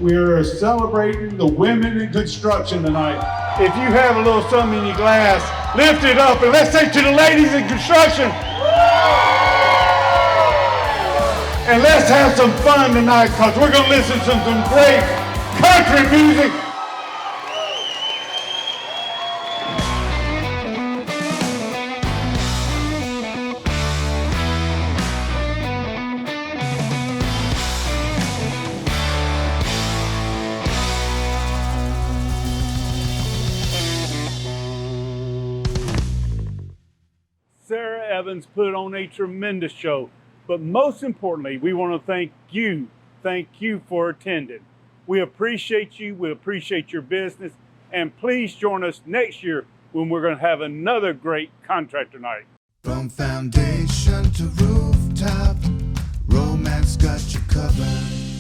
We're celebrating the women in construction tonight. If you have a little something in your glass, lift it up and let's say to the ladies in construction. And let's have some fun tonight because we're going to listen to some great country music. Sara Evans put on a tremendous show, but most importantly, we want to thank you for attending. We appreciate you, we appreciate your business, and please join us next year when we're going to have another great contractor night. From foundation to rooftop, RoMac's got you covered.